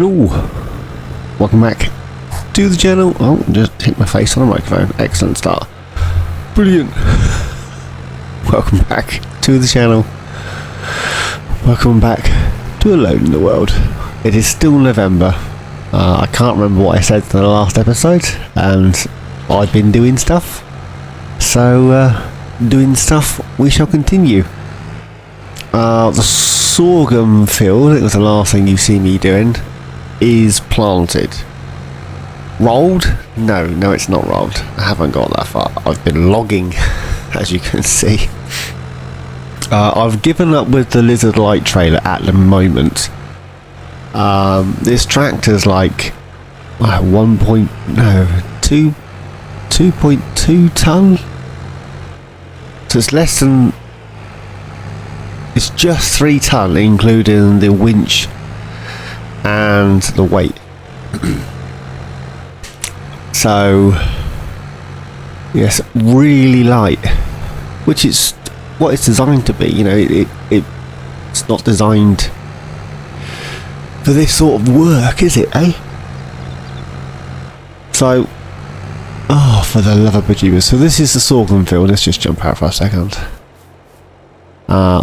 Hello, welcome back to the channel. Oh, just hit my face on the microphone. Excellent start. Brilliant. Welcome back to the channel. Welcome back to Alone in the World. It is still November. I can't remember what I said in the last episode, and I've been doing stuff. So, doing stuff we shall continue. The sorghum field, it was the last thing you see me doing, is planted. Rolled? No, it's not rolled. I haven't got that far. I've been logging, as you can see. I've given up with the lizard light trailer at the moment. This tractor's like 2.2 ton. So it's less than. It's just 3 ton, including the winch and the weight. So yes, really light, which is what it's designed to be. You know, it's not designed for this sort of work, is it, eh? So, oh, for the love of bejeebers. So this is the sorghum field. Let's just jump out for a second.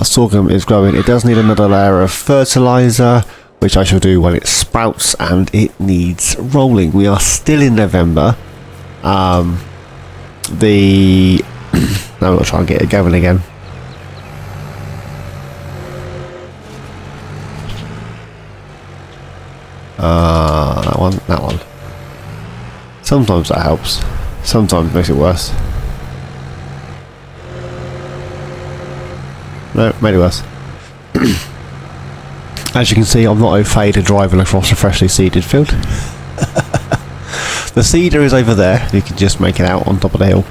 Sorghum is growing. It does need another layer of fertilizer, which I shall do when it sprouts, and it needs rolling. We are still in November. Now we'll try and get it going again. That one. Sometimes that helps. Sometimes it makes it worse. No, made it worse. As you can see, I'm not au fait to driving across a freshly seeded field. The seeder is over there. You can just make it out on top of the hill.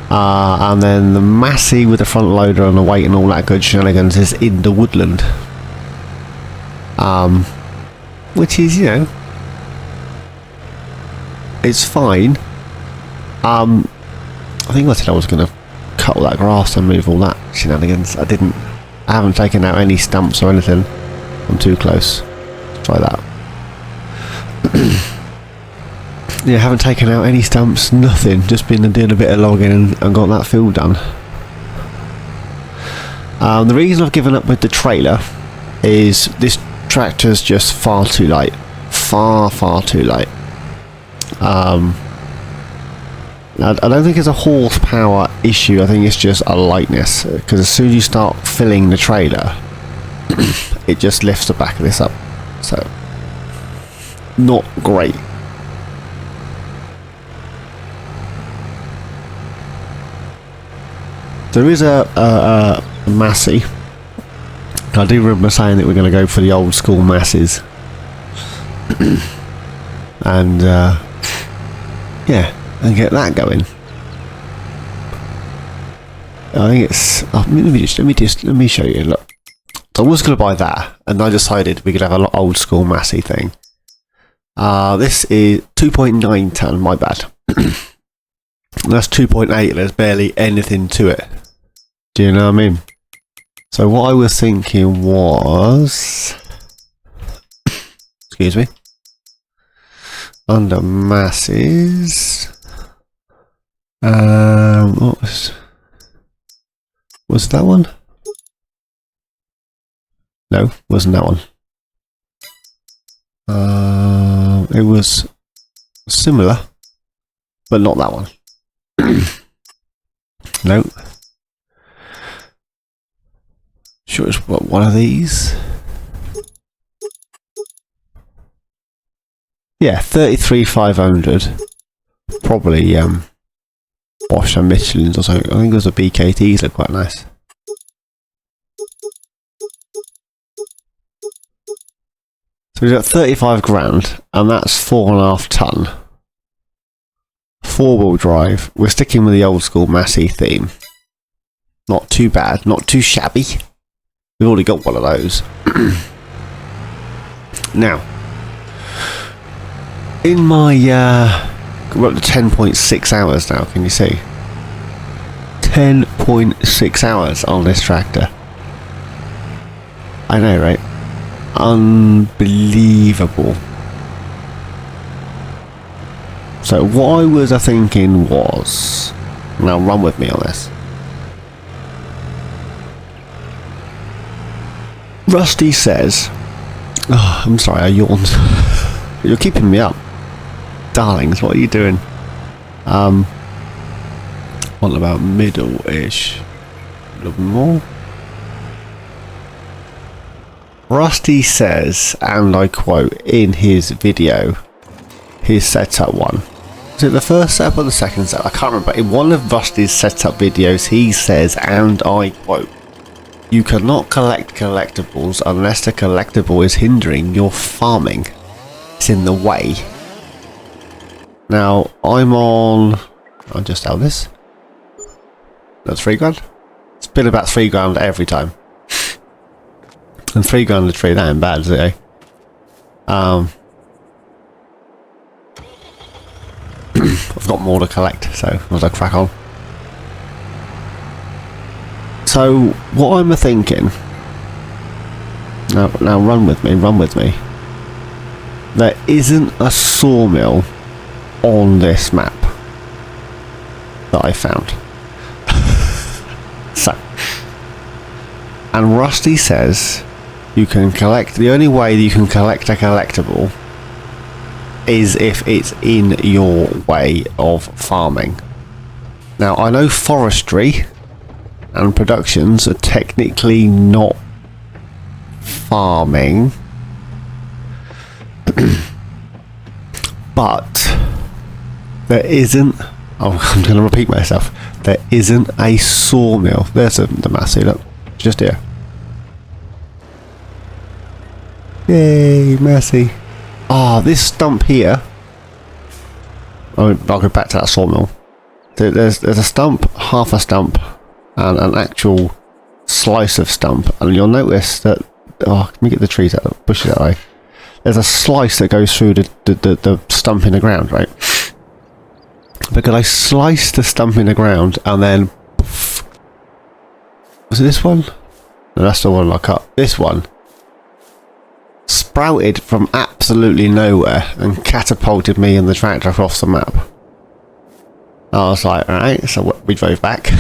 And then the Massey with the front loader and the weight and all that good shenanigans is in the woodland. Which is, you know, it's fine. I think I said I was going to cut all that grass and move all that shenanigans. I didn't. I haven't taken out any stumps or anything. I'm too close. Let's try that. Yeah, haven't taken out any stumps, nothing. Just been doing a bit of logging and got that field done. The reason I've given up with the trailer is this tractor's just far too light. Far too light. I don't think it's a horsepower issue. I think it's just a lightness. Because as soon as you start filling the trailer, it just lifts the back of this up. So, not great. There is a Massey. I do remember saying that we're going to go for the old school Masses. And yeah, and get that going. I think it's. Oh, let me show you. Look, so I was going to buy that, and I decided we could have an old school Massey thing. This is 2.9 ton. My bad. That's 2.8. There's barely anything to it. Do you know what I mean? So what I was thinking was, excuse me, under masses, what was that one? No, wasn't that one. It was similar, but not that one. No. Sure, it's one of these. Yeah, 33,500. Probably Bosch and Michelin's or something. I think those are BKTs. Look quite nice. So we've got 35 grand, and that's 4.5 ton. 4-wheel drive. We're sticking with the old school Massey theme. Not too bad, not too shabby. We've already got one of those. Now, in my we're up to 10.6 hours now. Can you see? 10.6 hours on this tractor. I know, right? unbelievable. So what I was thinking was, now run with me on this. Rusty says, oh, I'm sorry, I yawned. You're keeping me up. Darlings, what are you doing? What about middle-ish? A little bit more. Rusty says, and I quote, in his video, his setup one. Is it the first setup or the second setup? I can't remember. In one of Rusty's setup videos, he says, and I quote, "You cannot collect collectibles unless the collectible is hindering your farming. It's in the way." Now, I'll just sell this. That's £3 grand. It's been about £3 grand every time. And £3 grand a tree, that ain't bad, is it, eh? I've got more to collect, so as I crack on. So, what I'm thinking... Now run with me. There isn't a sawmill on this map that I found. So, and Rusty says you can collect, the only way you can collect a collectible is if it's in your way of farming. Now, I know forestry and productions are technically not farming, but there isn't, oh, I'm going to repeat myself, there isn't a sawmill. There's the Massey, look, just here. Yay, Massey. Ah, this stump here, I'll go back to that sawmill. There's a stump, half a stump, and an actual slice of stump, and you'll notice that, oh, let me get the trees out, bushes that way. There's a slice that goes through the stump in the ground, right? Because I sliced the stump in the ground and then... Was it this one? No, that's the one I cut. This one sprouted from absolutely nowhere and catapulted me and the tractor across the map. I was like, alright, so we drove back.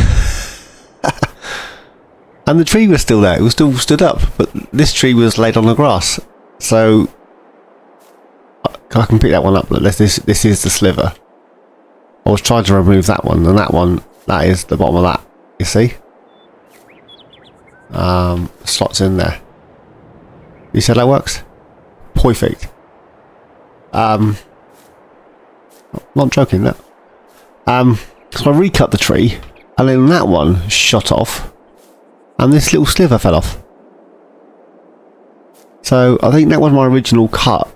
And the tree was still there, it was still stood up, but this tree was laid on the grass. So I can pick that one up, but this is the sliver. I was trying to remove that one, and that is the bottom of that, you see? Slots in there. You said that works? Perfect. Not joking, that. So I recut the tree, and then that one shot off, and this little sliver fell off. So I think that was my original cut.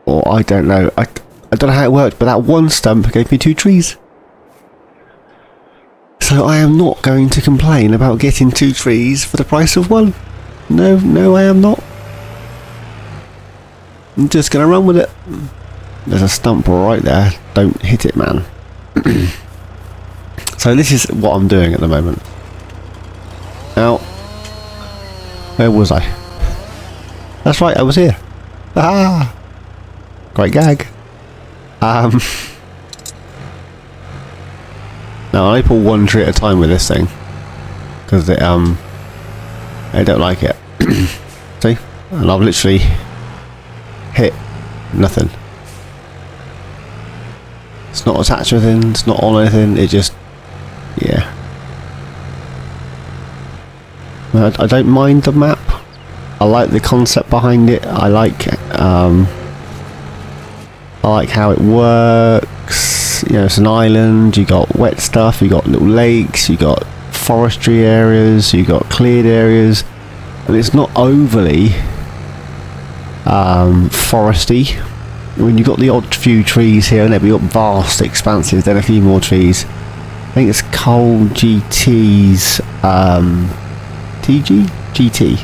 Or I don't know. I don't know how it worked, but that one stump gave me 2 trees. So I am not going to complain about getting 2 trees for the price of 1. No, I am not. I'm just going to run with it. There's a stump right there. Don't hit it, man. So this is what I'm doing at the moment. Now, where was I? That's right, I was here. Ah! Great gag. Now I pull 1 tree at a time with this thing because I don't like it. See, and I've literally hit nothing. It's not attached to anything. It's not on anything. It just, yeah. I don't mind the map. I like the concept behind it. I like how it works. You know, it's an island. You got wet stuff. You got little lakes. You got forestry areas. You got cleared areas, and it's not overly foresty. I mean, you got the odd few trees here and there. You got vast expanses. Then a few more trees. I think it's Coal GT's GT.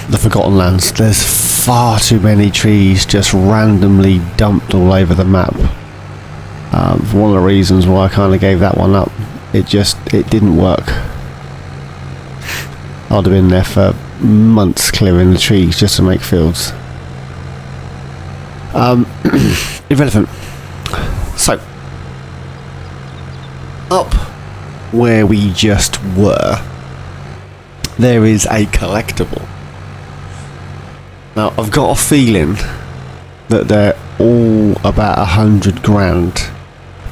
The Forgotten Lands. There's far too many trees just randomly dumped all over the map. One of the reasons why I kind of gave that one up. It didn't work. I'd have been there for months clearing the trees just to make fields. Irrelevant. So, up where we just were, there is a collectible. Now, I've got a feeling that they're all about 100 grand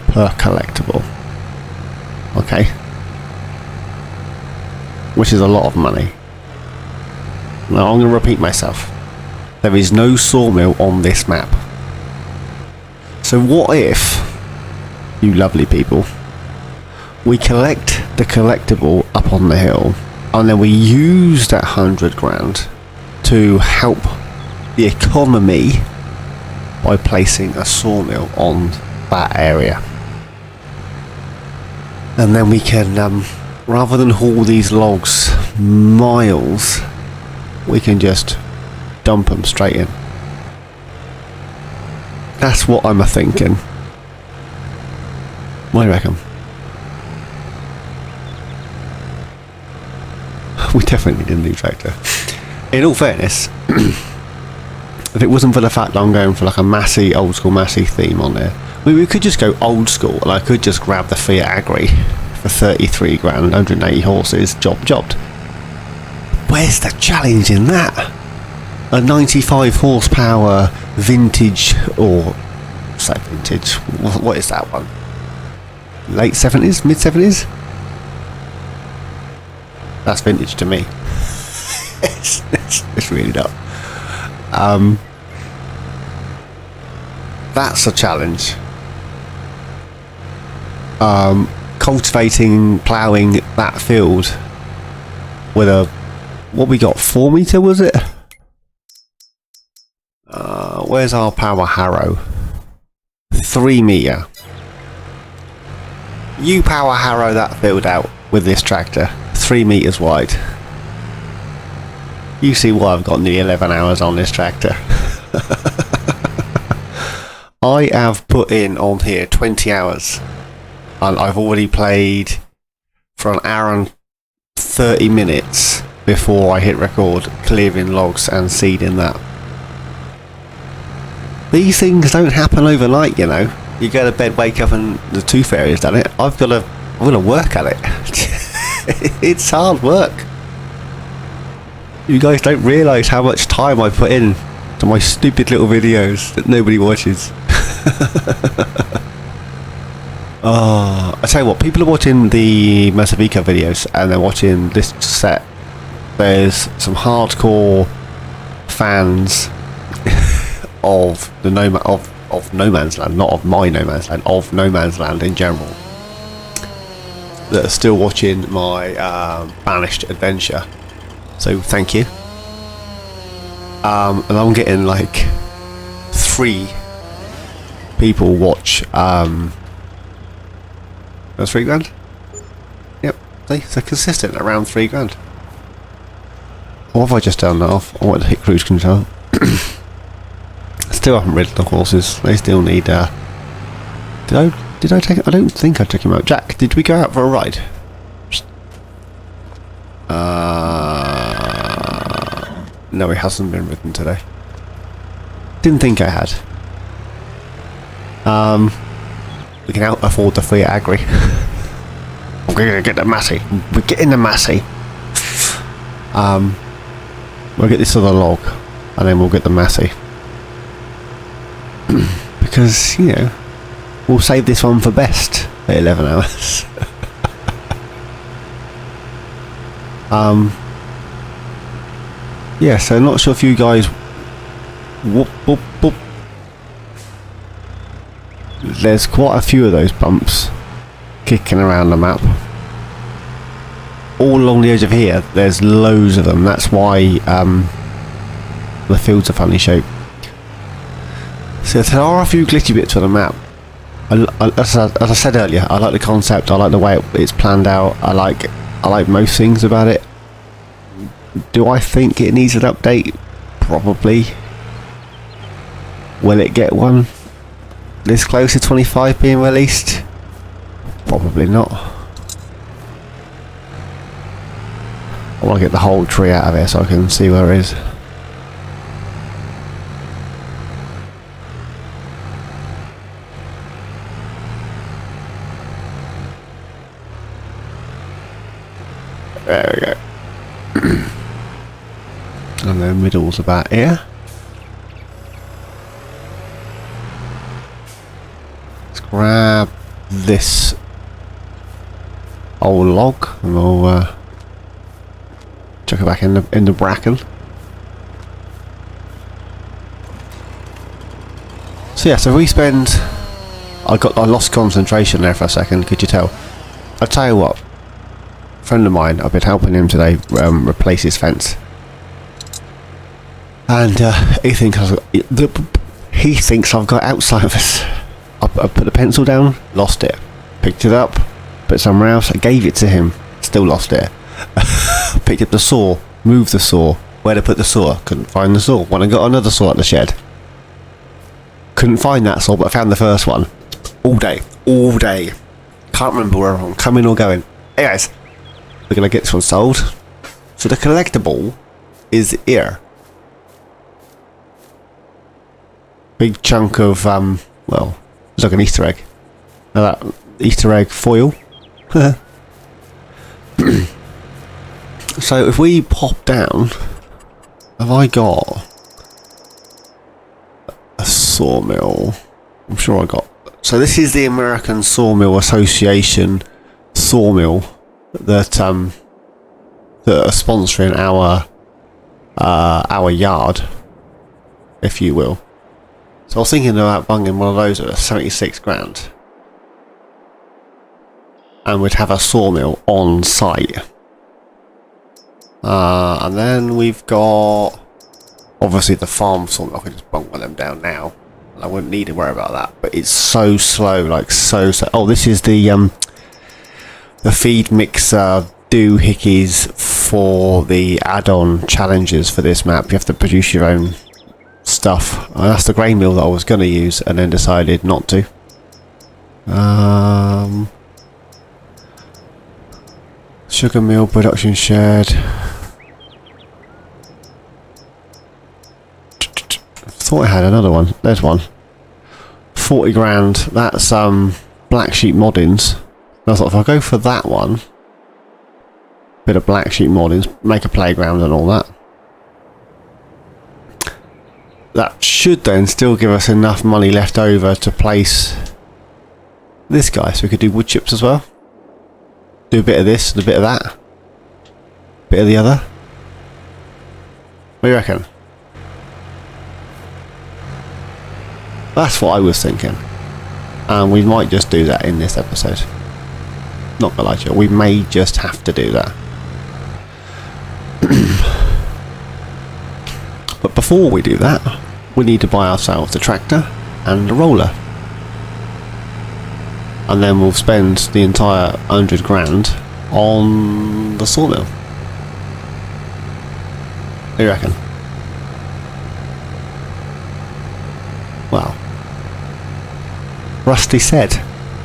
per collectible. Okay? Which is a lot of money. Now, I'm going to repeat myself. There is no sawmill on this map. So what if, you lovely people, we collect the collectible up on the hill, and then we use that 100 grand to help the economy by placing a sawmill on that area. And then we can, rather than haul these logs miles, we can just dump them straight in. That's what I'm a-thinking. What do you reckon? We definitely need a new tractor. In all fairness, if it wasn't for the fact that I'm going for like a Massey, old school Massey theme on there, we could just go old school and I could just grab the Fiat Agri for 33 grand, 180 horses, jobbed. Where's the challenge in that? A 95 horsepower vintage, or say vintage, what is that one? Late 70s, mid 70s? That's vintage to me. it's really not. That's a challenge. Cultivating, ploughing that field with a, what we got, 4 meter was it? Where's our power harrow? 3 meter. You power harrow that field out with this tractor, 3 meters wide. You see why I've got nearly 11 hours on this tractor. I have put in on here 20 hours. And I've already played for an hour and 30 minutes before I hit record, clearing logs and seeding that. These things don't happen overnight, you know. You go to bed, wake up and the tooth fairy's done it. I've got to work at it. It's hard work. You guys don't realise how much time I put in to my stupid little videos that nobody watches. I tell you what, people are watching the Masavica videos and they're watching this set. There's some hardcore fans of the of No Man's Land, not of my No Man's Land, of No Man's Land in general, that are still watching my Banished adventure. So thank you. And I'm getting like 3 people watch. That's 3 grand. Yep, they're consistent around 3 grand. What have I just turned that off? I want to hit cruise control. Still haven't ridden the horses. They still need. Did I take it? I don't think I took him out. Jack, did we go out for a ride? No, he hasn't been ridden today. Didn't think I had. We can out afford the Fiat Agri. I'm gonna get the Massey. We're getting the Massey. We'll get this other log, and then we'll get the Massey. Because, you know, we'll save this one for best at 11 hours. Yeah, so not sure if you guys. Whoop, whoop, whoop. There's quite a few of those bumps kicking around the map. All along the edge of here, there's loads of them. That's why the fields are funny shaped. So there are a few glitchy bits on the map. As I said earlier, I like the concept. I like the way it's planned out. I like most things about it. Do I think it needs an update? Probably. Will it get one this close to 25 being released? Probably not. I want to get the whole tree out of here so I can see where it is. There we go. And the middle's about here. Let's grab this old log and we'll chuck it back in the bracken. So yeah, so we spend. I lost concentration there for a second. Could you tell? I'll tell you what. A friend of mine, I've been helping him today replace his fence, and he thinks I've got Alzheimer's. I put the pencil down, lost it. Picked it up, put it somewhere else. I gave it to him, still lost it. Picked up the saw, moved the saw. Where to put the saw? Couldn't find the saw. When I got another saw at the shed, couldn't find that saw, but I found the first one. All day. Can't remember where I'm coming or going. Anyways, we're gonna get this one sold. So the collectible is here. Big chunk of well, it's like an Easter egg. Now that Easter egg foil. So if we pop down, have I got a sawmill? I'm sure I got. So this is the American Sawmill Association sawmill that are sponsoring our yard, if you will. So I was thinking about bunging one of those at 76 grand, and we'd have a sawmill on site. And then we've got obviously the farm sawmill. I could just bunk one of them down now. I wouldn't need to worry about that. But it's so slow, like so. Oh, this is the feed mixer doohickeys for the add-on challenges for this map. You have to produce your own stuff. And that's the grain mill that I was going to use and then decided not to. Sugar mill production shed. Thought I had another one. There's one. 40 grand. That's Black Sheep Moddings. And I thought if I go for that one, bit of Black Sheep Moddings, make a playground and all that. That should then still give us enough money left over to place this guy, so we could do wood chips as well. Do a bit of this and a bit of that. Bit of the other. What do you reckon? That's what I was thinking. And we might just do that in this episode. Not gonna lie to you, we may just have to do that. But before we do that, we need to buy ourselves a tractor and a roller. And then we'll spend the entire 100 grand on the sawmill. What do you reckon? Well, Rusty said,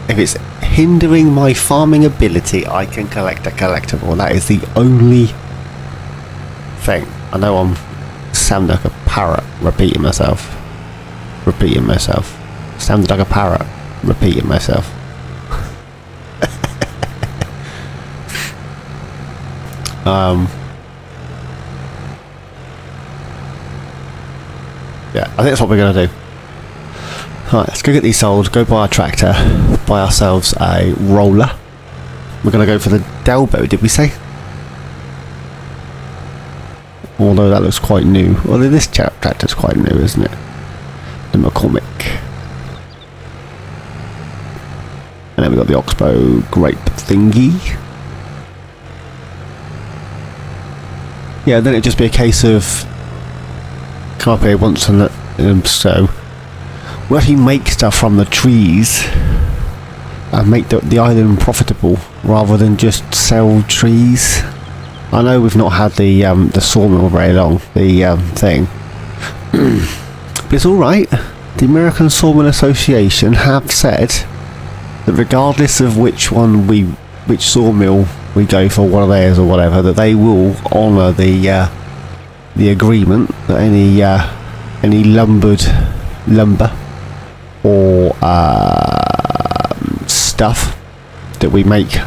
if it's hindering my farming ability, I can collect a collectible. That is the only thing. I know I'm sounding like a parrot, repeating myself. Sounded like a parrot, repeating myself. Yeah, I think that's what we're going to do. Alright, let's go get these sold, go buy a tractor, buy ourselves a roller. We're going to go for the Delbo, did we say? Although that looks quite new. Well, this tractor's quite new, isn't it? The McCormick. And then we've got the Oxbow grape thingy. Yeah, then it'd just be a case of come up here once and so we'll actually make stuff from the trees and make the island profitable rather than just sell trees. I know we've not had the sawmill very long, the thing, but it's alright. The American Sawmill Association have said that regardless of which one we which sawmill we go for, one of theirs or whatever, that they will honour the agreement that any lumber or stuff that we make,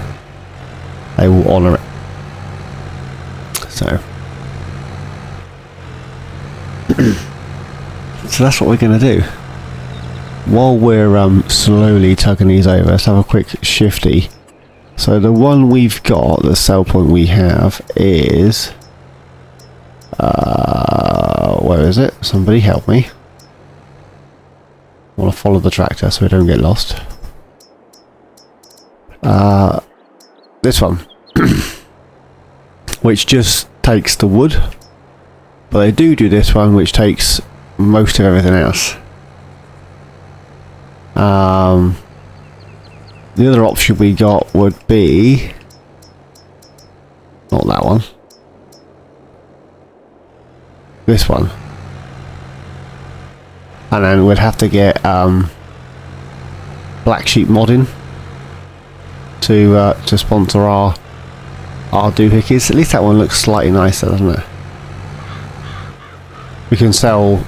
they will honour it. So so that's what we're going to do. While we're slowly tugging these over, let's have a quick shifty. So the one we've got, the sell point we have is where is it? Somebody help me. I want to follow the tractor so we don't get lost. This one which just takes the wood, but they do this one which takes most of everything else. The other option we got would be not that one, this one, and then we'd have to get Black Sheep Modding to sponsor our doohickeys. At least that one looks slightly nicer, doesn't it? We can sell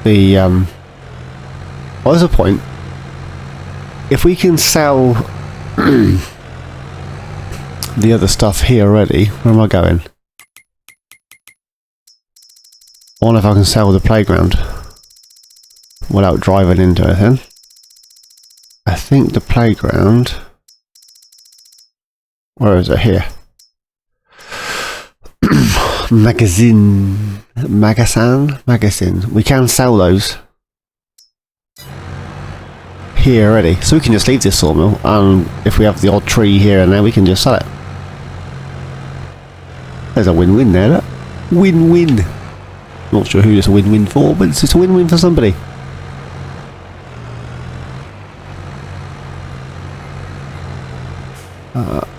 the what is the point? If we can sell the other stuff here already, where am I going? I wonder if I can sell the playground without driving into anything. I think the playground, where is it? Here. Magazine. We can sell those here already. So we can just leave this sawmill, and if we have the odd tree here and there, we can just sell it. There's a win-win there, look. Win-win. Not sure who it's a win-win for, but it's a win-win for somebody.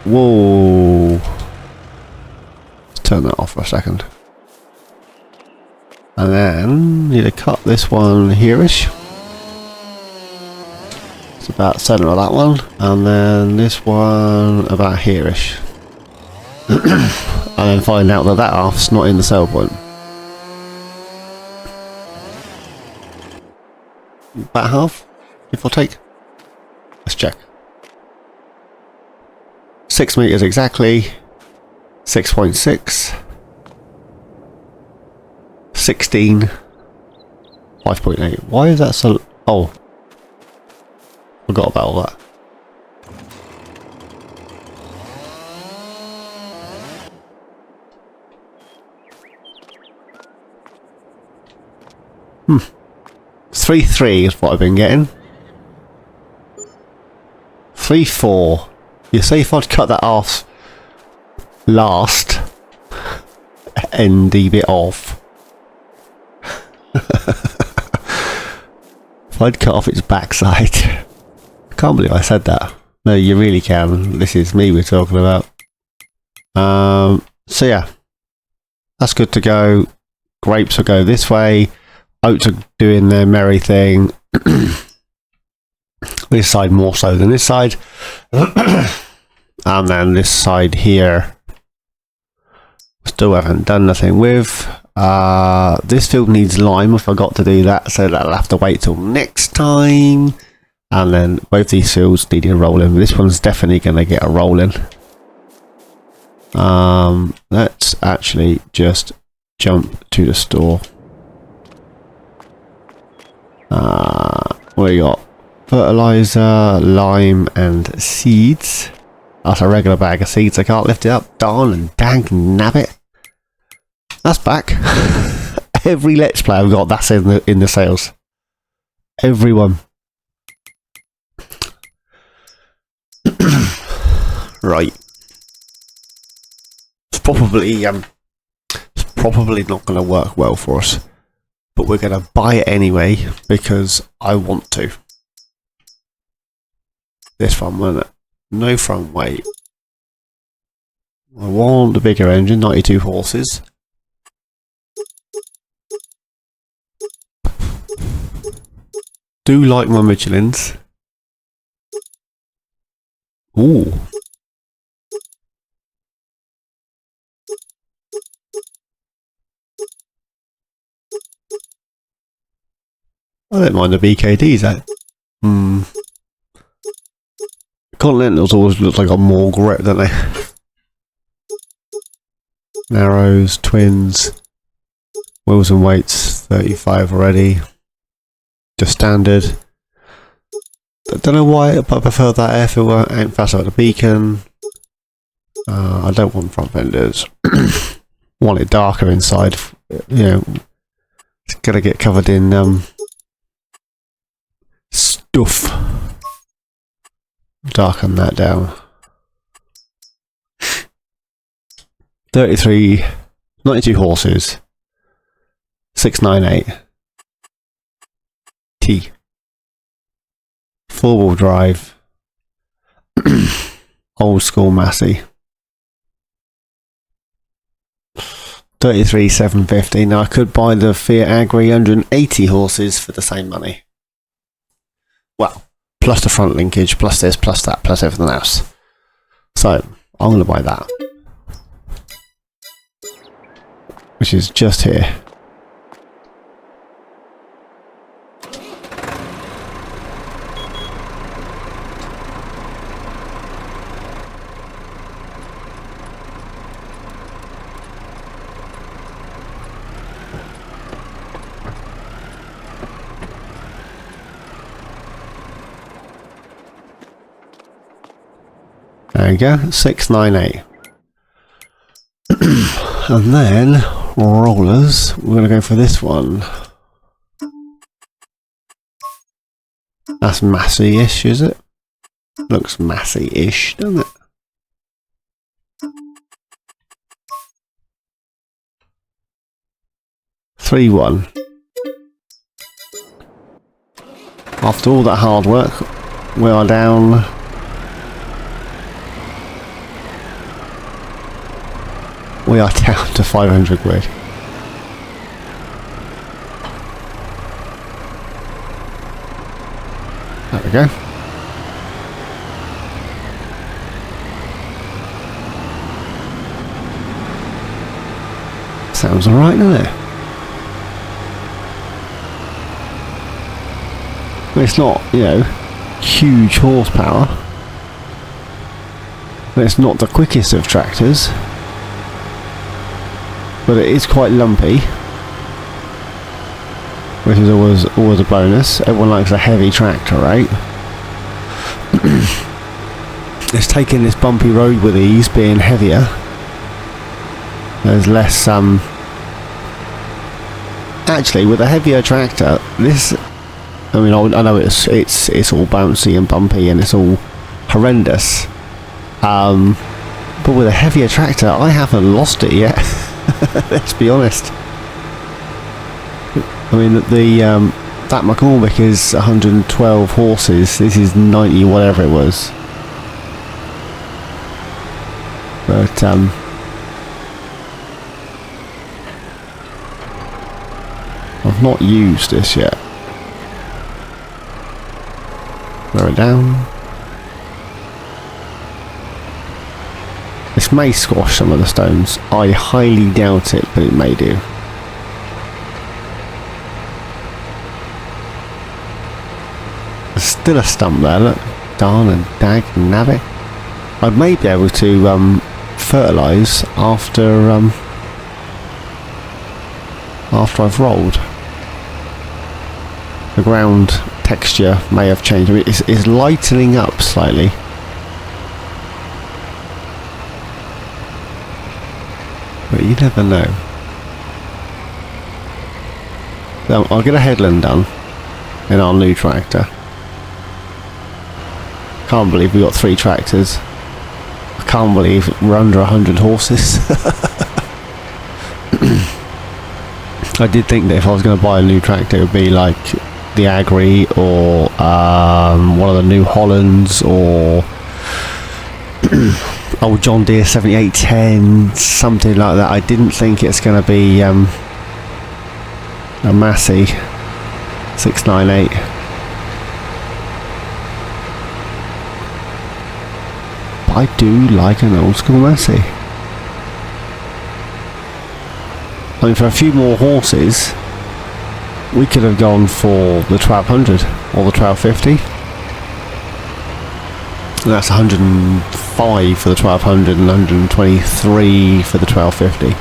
Whoa. Let's turn that off for a second. And then need to cut this one here-ish. It's about center of that one. And then this one about here-ish. And then find out that that half's not in the sell point. About half, if or take. Let's check. 6 meters exactly. 6.6. 16. 5.8. Why is that so? Oh, forgot about all that. Hmm. 3.3 is what I've been getting. 3.4. You say if I'd cut that off last and the bit off. If I'd cut off its backside. I can't believe I said that. No, you really can. This is me we're talking about. So yeah, that's good to go. Grapes will go this way. Oats are doing their merry thing. This side more so than this side. And then this side here, still haven't done nothing with. This field needs lime. I forgot to do that, so that'll have to wait till next time. And then both these fields need a roll in. This one's definitely going to get a roll in. Let's actually just jump to the store. What do you got? Fertilizer, lime, and seeds. That's a regular bag of seeds. I can't lift it up. Darn and dang nabbit. That's back. Every Let's Play I've got, that's in the sales. Everyone. Right. It's probably not going to work well for us. But we're going to buy it anyway because I want to. This one, wasn't it? No front weight. I want the bigger engine, 92 horses. Do like my Michelins. Ooh. I don't mind the BKDs, though. Continentals always look like a more grip, don't they? Narrows, twins, wheels and weights, 35 already. Just standard. I don't know why, but I prefer that air filter. Ain't fast like the beacon. I don't want front fenders. Want it darker inside. You know, it's gonna get covered in stuff. Darken that down. 92 horses. 698. T. Four-wheel drive. Old school Massey. 33,750. Now I could buy the Fiat Agri 180 horses for the same money. Well, plus the front linkage, plus this, plus that, plus everything else. So I'm going to buy that, which is just here. There we go, 698. And then rollers, we're going to go for this one. That's Massey-ish, is it? Looks Massey-ish, doesn't it? $3,1. After all that hard work, we are down. We are down to 500 quid. There we go. Sounds alright, doesn't it? It's not, you know, huge horsepower. It's not the quickest of tractors. But it is quite lumpy, which is always a bonus. Everyone likes a heavy tractor, right? It's taking this bumpy road with ease, being heavier. There's less actually, with a heavier tractor, this, I mean, I know it's all bouncy and bumpy and it's all horrendous. But with a heavier tractor, I haven't lost it yet. Let's be honest. I mean, that McCormick is 112 horses. This is 90 whatever it was. But I've not used this yet. Lower it down. This may squash some of the stones. I highly doubt it, but it may do. There's still a stump there, look. Darn and dag and nabbit. I may be able to fertilise after I've rolled. The ground texture may have changed. I mean, it's lightening up slightly. But you never know. So I'll get a headland done in our new tractor. Can't believe we got 3 tractors. I can't believe we're under 100 horses. I did think that if I was going to buy a new tractor, it would be like the Agri or one of the New Hollands or old John Deere 7810, something like that. I didn't think it's going to be a Massey 698. I do like an old school Massey. I mean, for a few more horses, we could have gone for the 1200 or the 1250. And that's 105 for the 1200 and 123 for the 1250.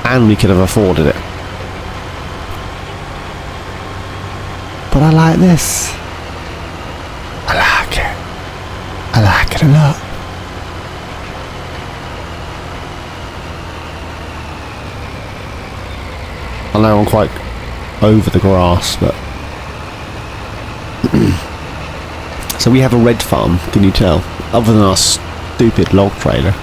And we could have afforded it. But I like this. I like it. I like it a lot. I know I'm quite over the grass, but... So we have a red farm, can you tell? Other than our stupid log trailer.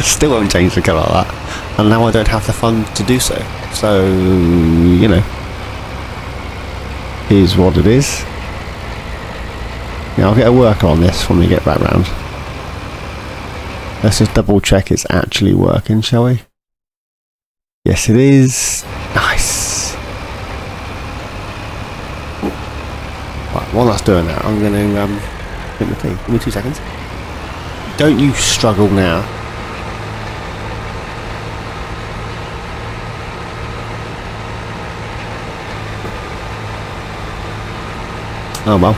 Still won't change the colour like that. And now I don't have the funds to do so. So, you know. Here's what it is. Yeah, I'll get a worker on this when we get back round. Let's just double check it's actually working, shall we? Yes, it is. Nice. Right, while that's doing that, I'm going to drink the tea. Give me 2 seconds. Don't you struggle now. Oh well.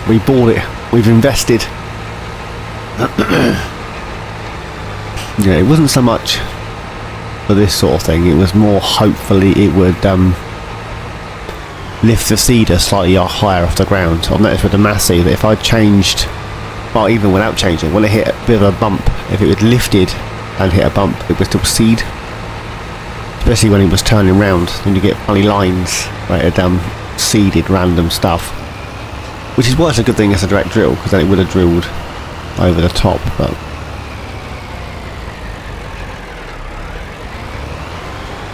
We bought it. We've invested. Yeah, it wasn't so much for this sort of thing. It was more hopefully it would lift the cedar slightly higher off the ground. I've noticed with the Massey that if I changed, well, even without changing, when it hit a bit of a bump, if it was lifted and hit a bump, it would still seed. Especially when it was turning round, then you get funny lines where it seeded random stuff. Which is why it's a good thing as a direct drill, because then it would have drilled over the top. But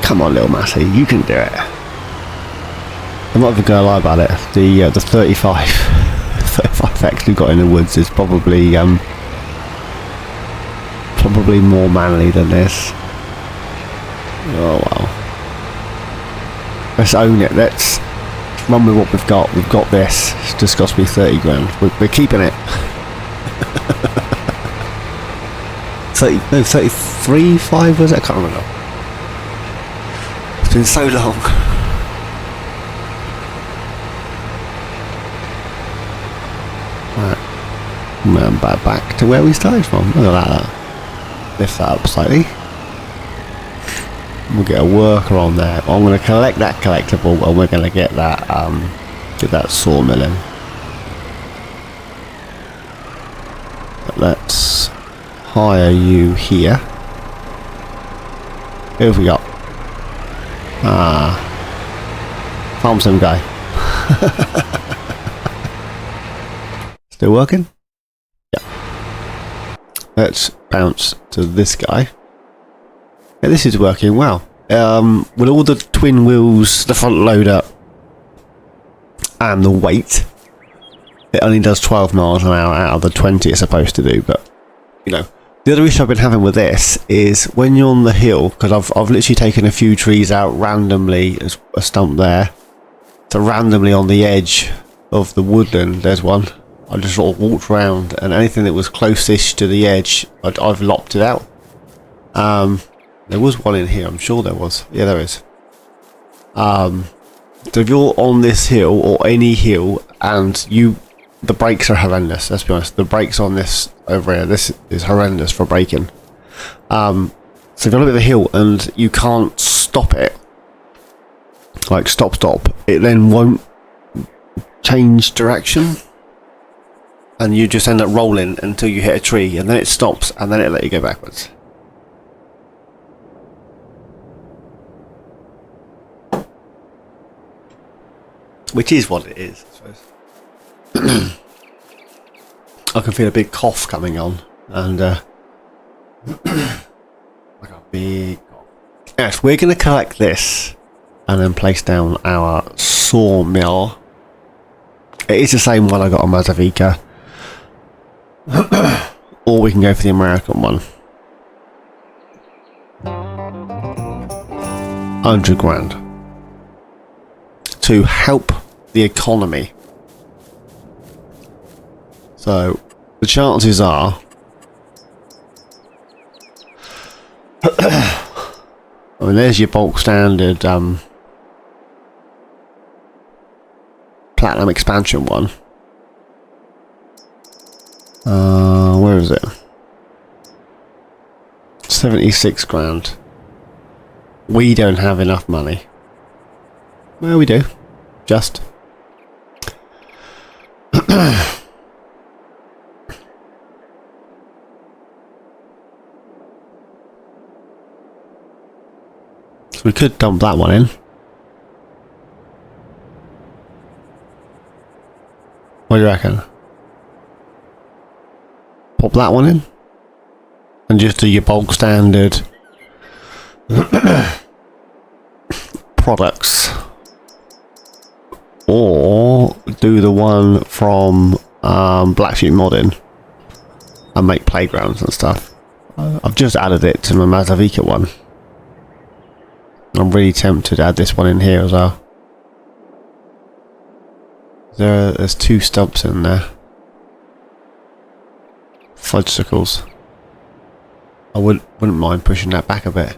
come on, little Massey, you can do it. I'm not even going to lie about it. The 35X we got in the woods is probably more manly than this. Oh well. Let's own it. Let's run with what we've got. We've got this. It's just cost me 30 grand. We're keeping it. 33, 5 was it? I can't remember. It's been so long. Right. Man, back to where we started from. Look at that. Lift that up slightly. We'll get a worker on there. I'm going to collect that collectible and we're going to get that sawmill in. But let's hire you here. Who have we got? Farm sim guy. Still working? Yeah. Let's bounce to this guy. Yeah, this is working well. With all the twin wheels, the front loader, and the weight, it only does 12 miles an hour out of the 20 it's supposed to do. But you know, the other issue I've been having with this is when you're on the hill, because I've literally taken a few trees out randomly. There's a stump there, so randomly on the edge of the woodland there's one. I just sort of walked around, and anything that was closest to the edge, I've lopped it out. There was one in here, I'm sure there was. Yeah, there is. So if you're on this hill, or any hill, and the brakes are horrendous, let's be honest. The brakes on this over here, this is horrendous for braking. So if you're on a bit of a hill, and you can't stop it, like stop, it then won't change direction. And you just end up rolling until you hit a tree, and then it stops, and then it let you go backwards. Which is what it is, I suppose. I can feel a big cough coming on, and like a big cough. Yes, we're going to collect this, and then place down our sawmill. It is the same one I got on Mazavica. Or we can go for the American one. 100 grand. To help the economy. So the chances are I mean, there's your bulk standard platinum expansion one. Where is it? 76 grand. We don't have enough money. Well, we do. Just. So we could dump that one in. What do you reckon? Pop that one in? And just do your bulk standard products. Or do the one from Black Sheep Modding and make playgrounds and stuff. I've just added it to my Mazavika one. I'm really tempted to add this one in here as well. There's 2 stumps in there. Fudgesicles. I wouldn't mind pushing that back a bit.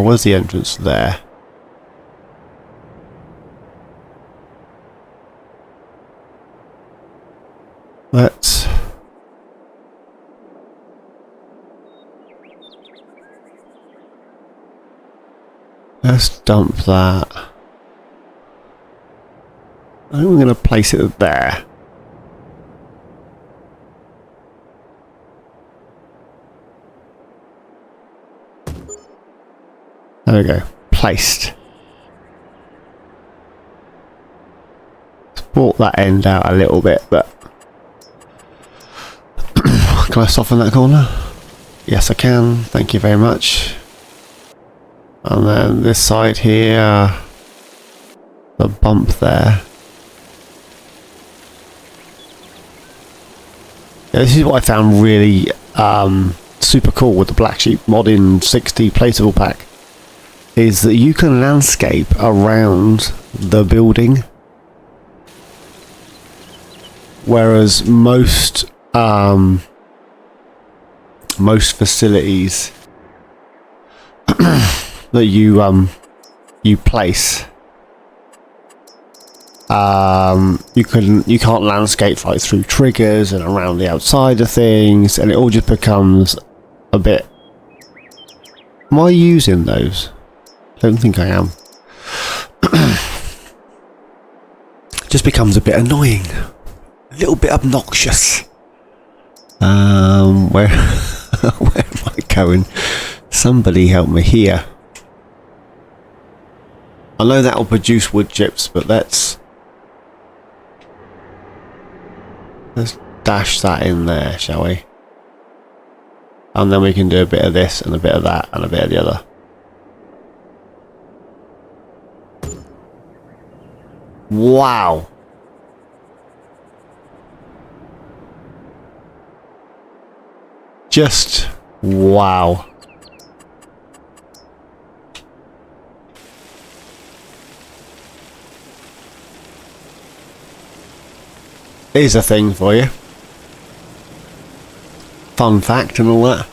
Where's the entrance there? Let's dump that. I think we're going to place it there. There we go. Placed. Let's brought that end out a little bit, but can I soften that corner? Yes, I can. Thank you very much. And then this side here, the bump there. Yeah, this is what I found really super cool with the Black Sheep Modding 60 placeable pack. Is that you can landscape around the building, whereas most facilities that you place, you can't landscape right through triggers and around the outside of things, and it all just becomes a bit. Am I using those? Don't think I am. Just becomes a bit annoying, a little bit obnoxious. Where am I going? Somebody help me here. I know that will produce wood chips, but let's dash that in there, shall we? And then we can do a bit of this and a bit of that and a bit of the other. Wow. Just wow. Here's a thing for you. Fun fact and all that.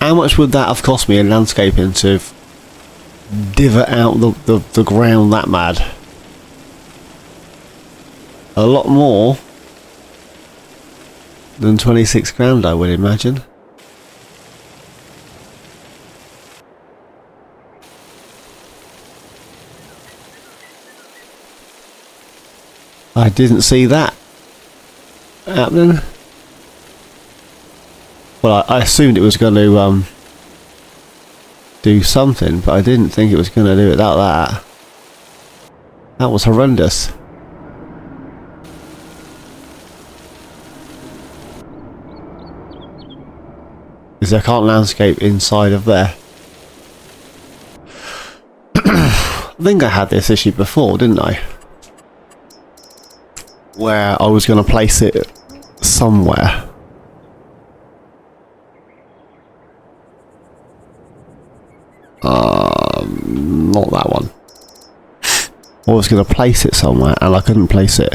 How much would that have cost me in landscaping to divot out the ground that mad? A lot more than 26 grand, I would imagine. I didn't see that happening. Well, I assumed it was going to do something, but I didn't think it was going to do it like that. That was horrendous. Because I can't landscape inside of there. I think I had this issue before, didn't I? where I was going to place it somewhere. Not that one. I was going to place it somewhere and I couldn't place it.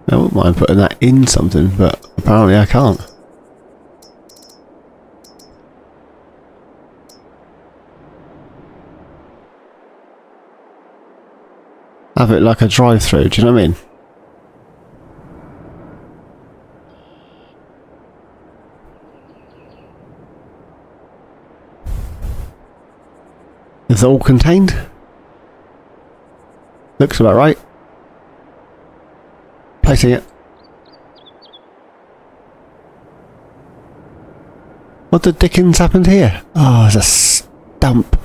I wouldn't mind putting that in something, but apparently I can't. Have it like a drive-through, do you know what I mean? Is it all contained? Looks about right. Placing it. What the dickens happened here? Oh, it's a stump.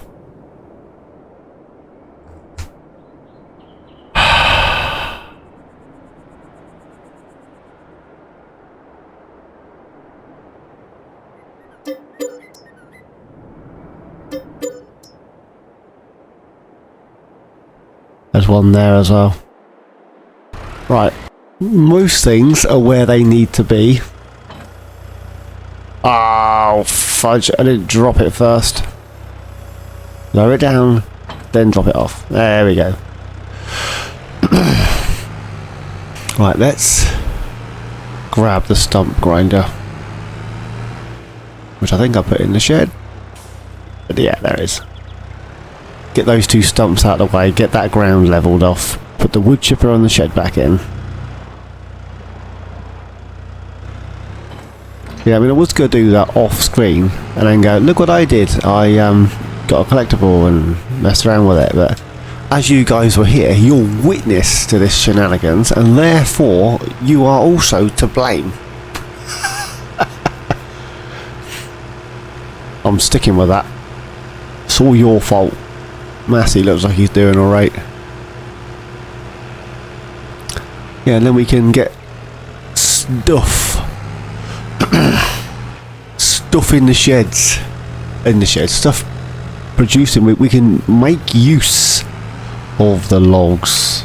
There's one there as well. Right. Most things are where they need to be. Oh, fudge. I didn't drop it first. Lower it down, then drop it off. There we go. Right, let's grab the stump grinder, which I think I put in the shed. But yeah, there it is. Get those two stumps out of the way, get that ground levelled off, put the wood chipper on the shed back in. Yeah, I mean, I was going to do that off screen and then go, look what I did. I got a collectible and messed around with it. But as you guys were here, you're witness to this shenanigans, and therefore you are also to blame. I'm sticking with that. It's all your fault. Massey looks like he's doing alright. Yeah, and then we can get stuff. Stuff in the sheds. Stuff producing. We can make use of the logs.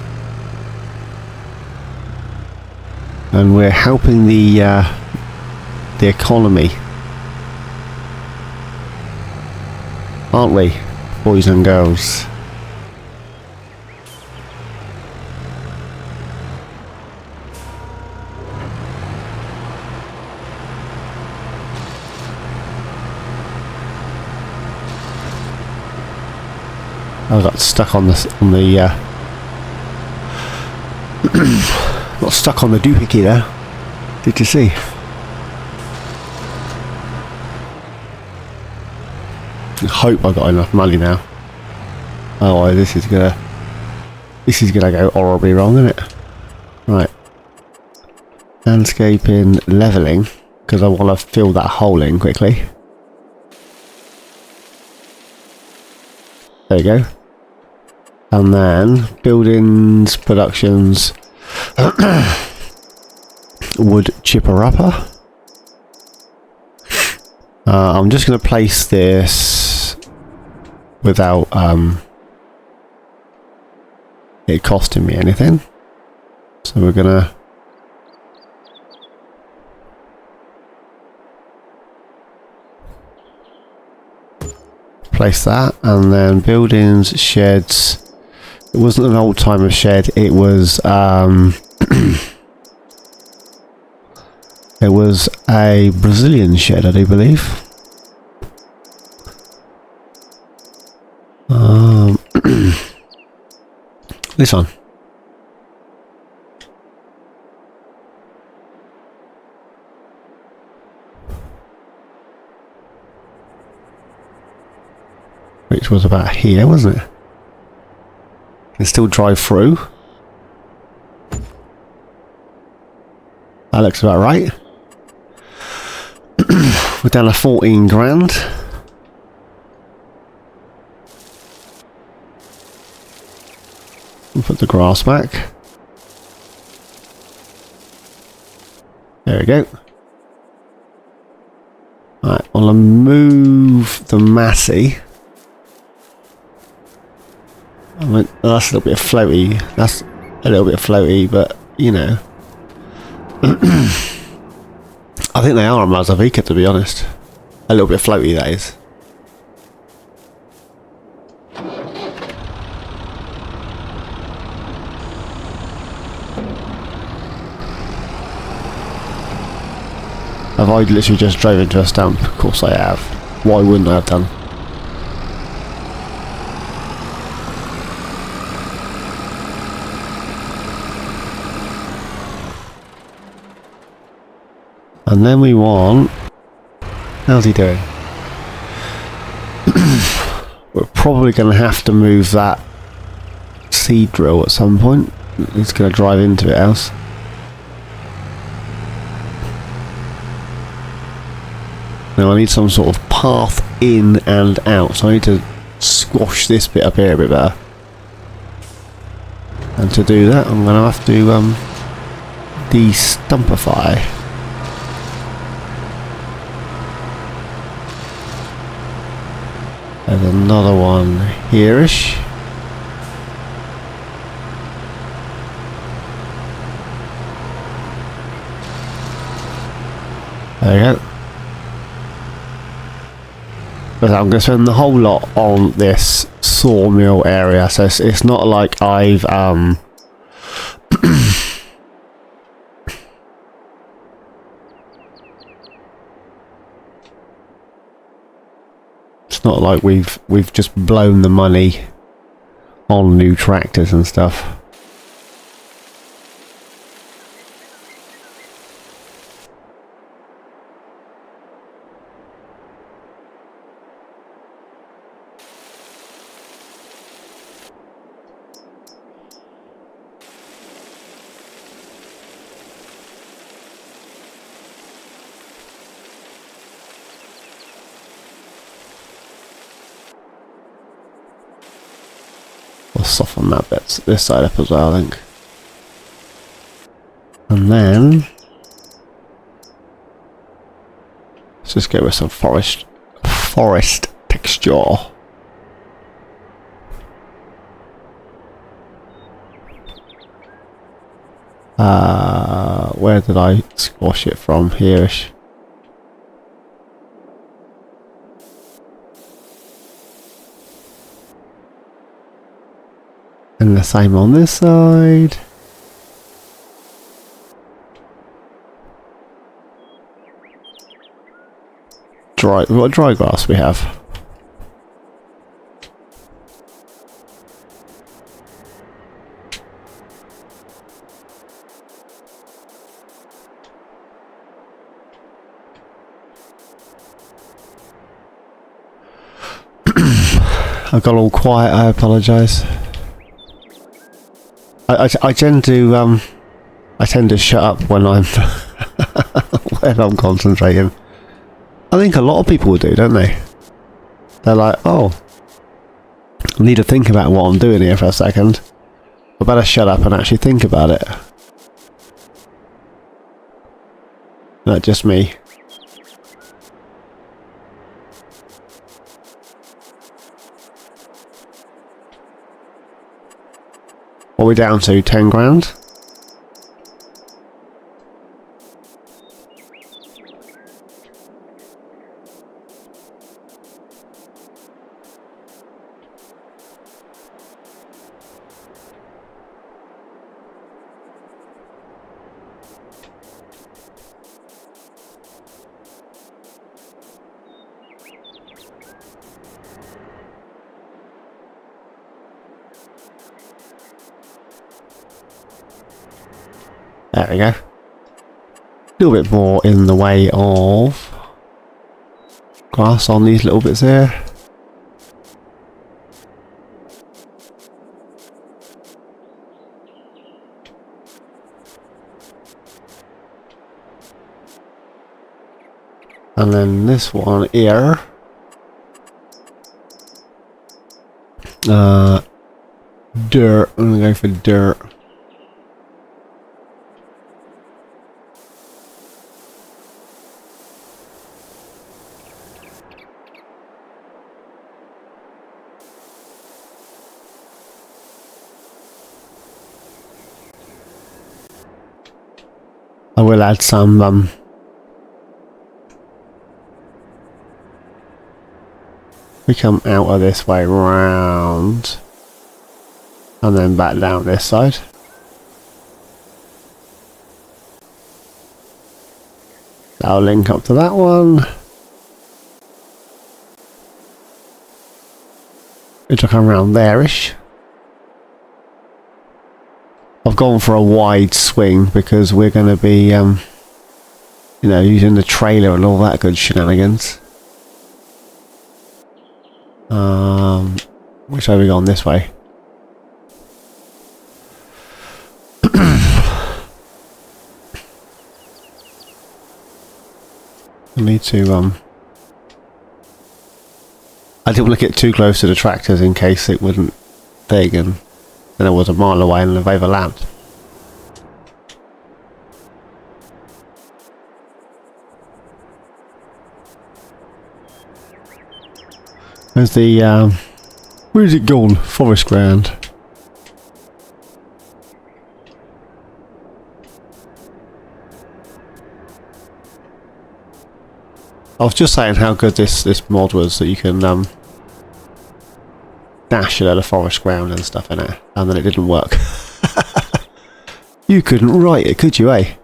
And we're helping the economy. Aren't we? Boys and girls. I got stuck on the got stuck on the doohickey there. Did you see? I hope I got enough money now. Otherwise this is gonna go horribly wrong, isn't it? Right. Landscaping, levelling, because I want to fill that hole in quickly. There you go. And then buildings, productions, wood chipper upper. I'm just going to place this without it costing me anything. So we're going to place that, and then buildings, sheds. It wasn't an old timer shed, it was it was a Brazilian shed, I do believe. This one. Which was about here, wasn't it? Can still drive through. That looks about right. We're down to 14 grand. We'll put the grass back. There we go. Right, I'll move the Massey. I mean, that's a little bit floaty. That's a little bit floaty, but you know. I think they are a Mazzavika, to be honest. A little bit floaty, that is. Have I literally just drove into a stump? Of course I have. Why wouldn't I have done? And then we want... How's he doing? We're probably going to have to move that seed drill at some point. It's going to drive into it else. Now I need some sort of path in and out, so I need to squash this bit up here a bit better. And to do that I'm going to have to de-stumpify. There's another one here-ish. There we go. But I'm going to spend the whole lot on this sawmill area, so it's not like I've it's not like we've just blown the money on new tractors and stuff. Soften that bit, this side up as well, I think. And then let's just go with some forest texture. Where did I squash it from? Here-ish. And the same on this side. What dry grass we have? I got all quiet, I apologise. I tend to shut up when I'm when I'm concentrating. I think a lot of people do, don't they? They're like, oh, I need to think about what I'm doing here for a second. I better shut up and actually think about it. Not just me. What are we down to? 10 grand? There we go. A little bit more in the way of grass on these little bits here. And then this one here. Dirt. I'm gonna go for dirt. I will add some we come out of this way round and then back down this side. That'll link up to that one. It'll come around there-ish. I've gone for a wide swing because we're going to be, you know, using the trailer and all that good shenanigans. Which way have we gone? This way. I need to, I didn't want to get too close to the tractors in case it wouldn't thing, and then I was a mile away and they've overlapped. There's the, where's it gone? Forest ground. I was just saying how good this mod was, that you can dash a lot of forest ground and stuff in it, and then it didn't work. You couldn't write it, could you, eh?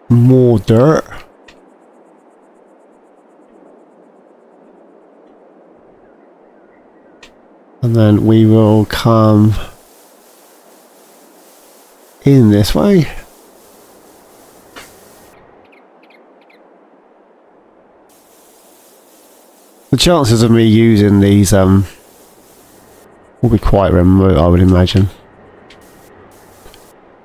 More dirt. And then we will come in this way. The chances of me using these will be quite remote, I would imagine.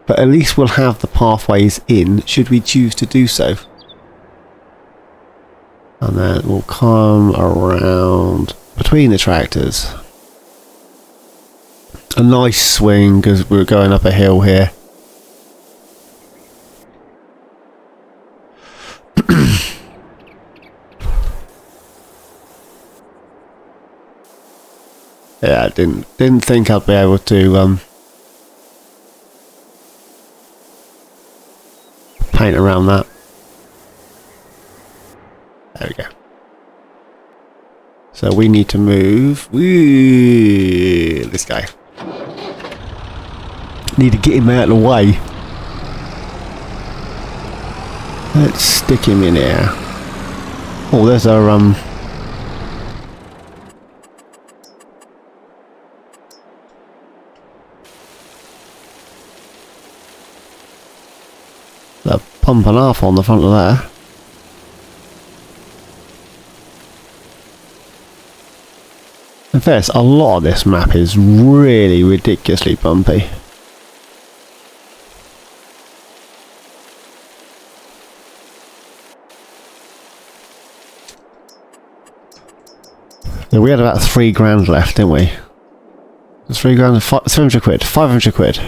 But at least we'll have the pathways in, should we choose to do so. And then we'll come around between the tractors. A nice swing because we're going up a hill here. Yeah, I didn't think I'd be able to paint around that. There we go. So we need to move. Ooh, this guy. Need to get him out of the way. Let's stick him in here. Oh, there's our the pump and half on the front of there. In fact, a lot of this map is really ridiculously bumpy. Yeah, we had about 3 grand left, didn't we? 3 grand, 300 quid, 500 quid.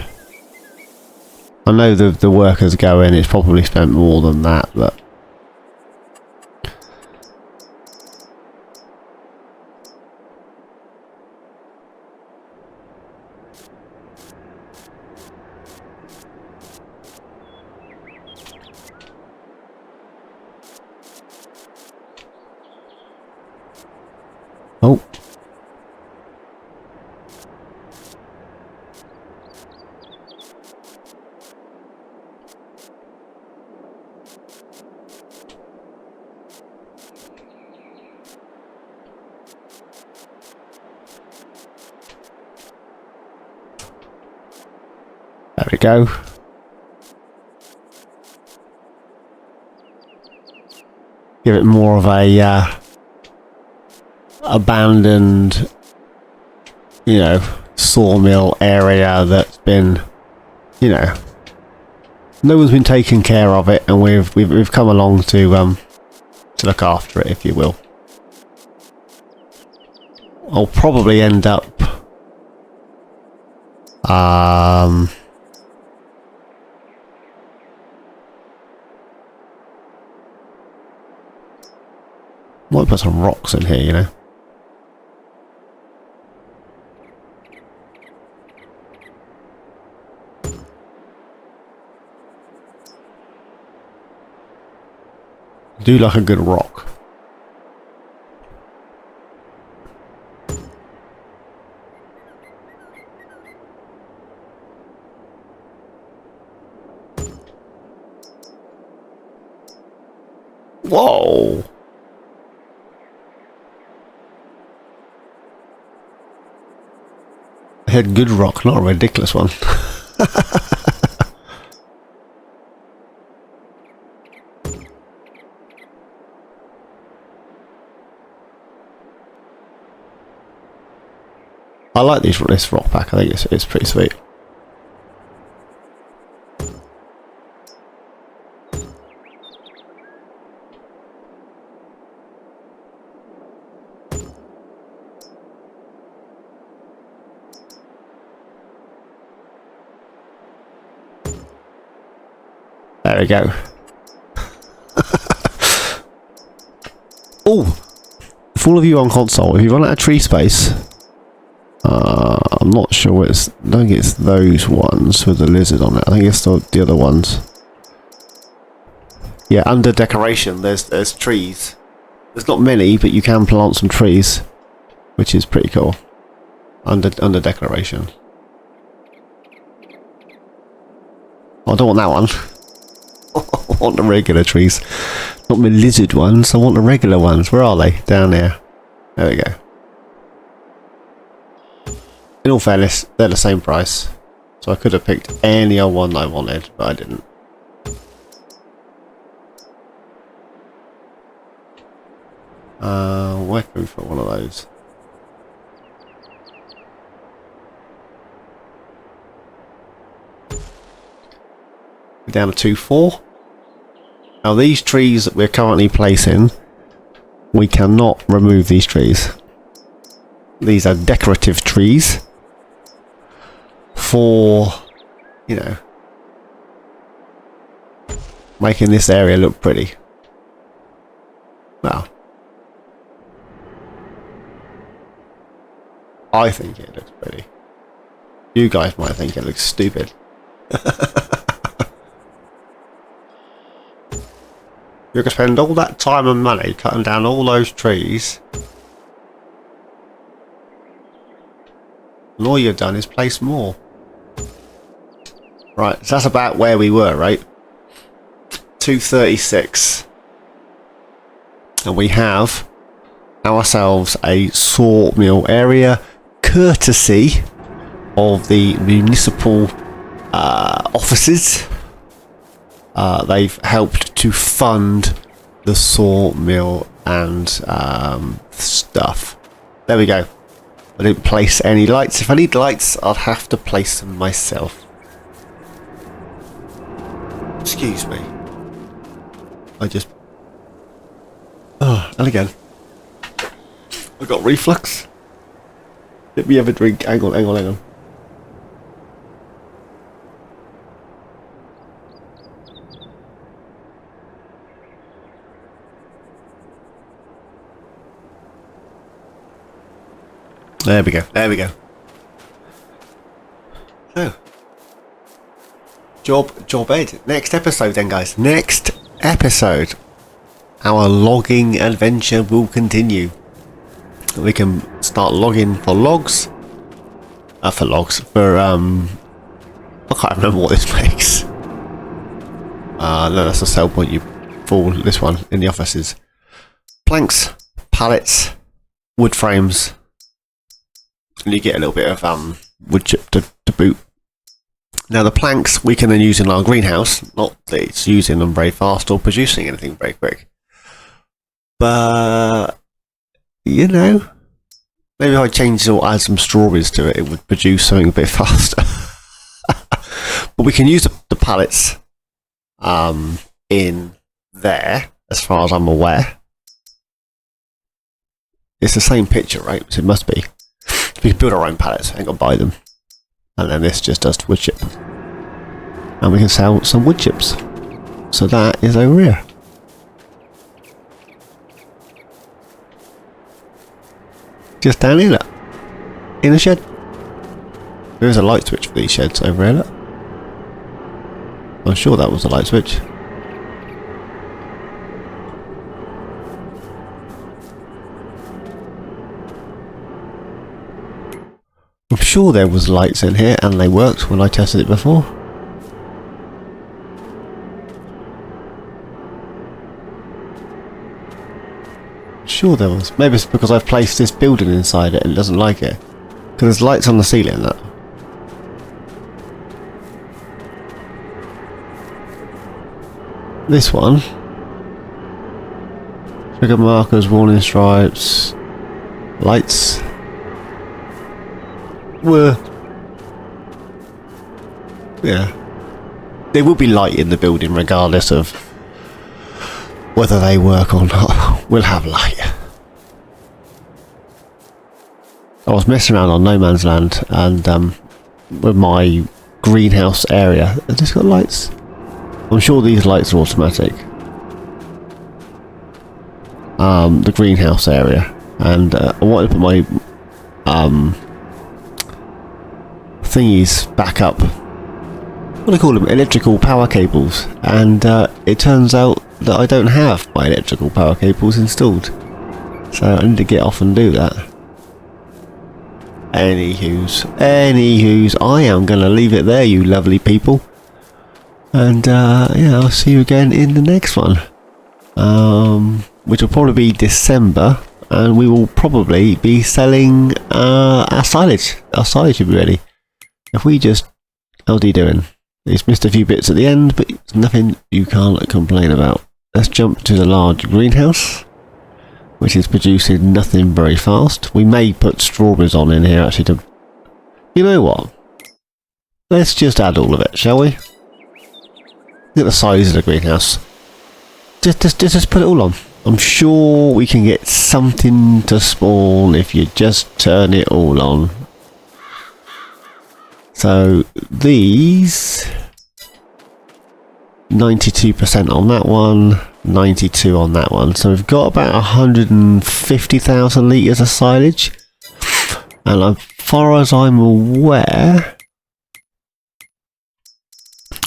I know the workers go in, it's probably spent more than that, but... Oh. There we go. Give it more of a abandoned, you know, sawmill area that's been, you know, no one's been taking care of it, and we've come along to look after it, if you will. I'll probably end up Might put some rocks in here, you know. Do like a good rock. Whoa! I had good rock, not a ridiculous one. I like this rock pack. I think it's pretty sweet. There we go. Oh, for all of you on console, if you run out of tree space, I'm not sure I don't think it's those ones with the lizard on it. I think it's the other ones. Yeah, under decoration, there's trees. There's not many, but you can plant some trees, which is pretty cool. Under decoration. Oh, I don't want that one. I want the regular trees. Not the lizard ones, I want the regular ones. Where are they? Down there. There we go. In all fairness, they're the same price. So I could have picked any other one I wanted, but I didn't. Where can we put one of those? We're down to 2-4. Now these trees that we're currently placing, we cannot remove these trees. These are decorative trees for, you know, making this area look pretty. Well, I think it looks pretty. You guys might think it looks stupid. You could spend all that time and money cutting down all those trees, and all you've done is place more. Right, so that's about where we were, right? 236. And we have ourselves a sawmill area, courtesy of the municipal offices. They've helped to fund the sawmill and stuff. There we go. I didn't place any lights. If I need lights, I'll have to place them myself. Excuse me. I just... Oh, and again. I got reflux. Let me have a drink. Hang on, hang on, hang on. There we go, there we go. So, job ed. Next episode then, guys. Next episode. Our logging adventure will continue. We can start logging for logs. I can't remember what this makes. No, that's a sell point you for this one in the offices. Planks, pallets, wood frames. And you get a little bit of wood chip to boot. Now the planks we can then use in our greenhouse, not that it's using them very fast or producing anything very quick. But, you know, maybe if I change or add some strawberries to it, it would produce something a bit faster. But we can use the pallets in there, as far as I'm aware. It's the same picture, right? So it must be. We can build our own pallets and go buy them. And then this just does wood chip. And we can sell some wood chips. So that is over here. Just down here, look. In a shed. There is a light switch for these sheds over here, look. I'm sure that was the light switch. I'm sure there was lights in here and they worked when I tested it before. Sure there was. Maybe it's because I've placed this building inside it and it doesn't like it. Because there's lights on the ceiling, look. This one. Trigger markers, warning stripes, lights. Were. Yeah. There will be light in the building regardless of whether they work or not. We'll have light. I was messing around on No Man's Land and with my greenhouse area. Has this got lights? I'm sure these lights are automatic. The greenhouse area, and I wanted to put my thingies back up. What do I call them? Electrical power cables. And it turns out that I don't have my electrical power cables installed, so I need to get off and do that. Anywho's, I am going to leave it there, you lovely people. And yeah, I'll see you again in the next one, which will probably be December, and we will probably be selling our silage. Our silage should be ready. If we just, how's he doing? He's missed a few bits at the end, but it's nothing you can't complain about. Let's jump to the large greenhouse, which is producing nothing very fast. We may put strawberries on in here actually to... You know what? Let's just add all of it, shall we? Look at the size of the greenhouse. Just put it all on. I'm sure we can get something to spawn if you just turn it all on. So these... 92% on that one, 92 on that one. So we've got about 150,000 litres of silage. And as far as I'm aware...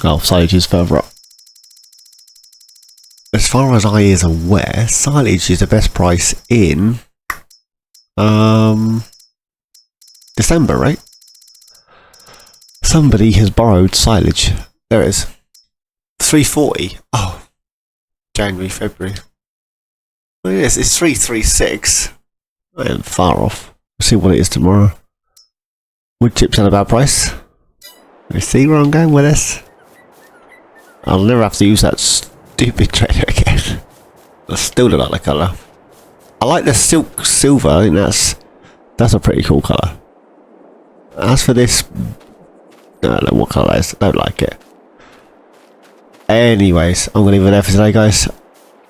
Oh, silage is further up. As far as I is aware, silage is the best price in... December, right? Somebody has borrowed silage. There it is. 340. Oh, January, February. Oh, yes, it's 336. I am far off. We'll see what it is tomorrow. Wood chips at a bad price. You see where I'm going with this? I'll never have to use that stupid trailer again. I still don't like the colour. I like the silk silver. I think that's a pretty cool colour. As for this, I don't know what colour it is. I don't like it. Anyways, I'm going to leave it there for today, guys.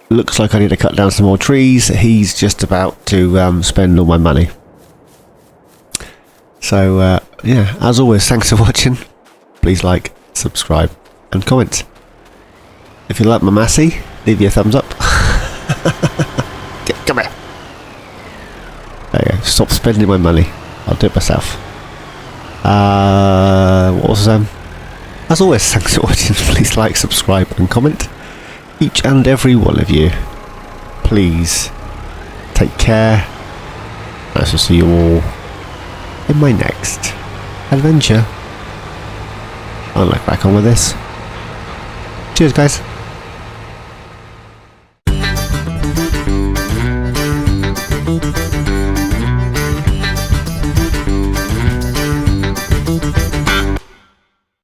Looks like I need to cut down some more trees. He's just about to spend all my money. So, yeah, as always, thanks for watching. Please like, subscribe, and comment. If you like my Massey, leave your thumbs up. Come here. There you go. Stop spending my money. I'll do it myself. What was as always, thanks for watching. Please like, subscribe, and comment. Each and every one of you. Please take care. I shall see you all in my next adventure. I'll get back on with this. Cheers, guys.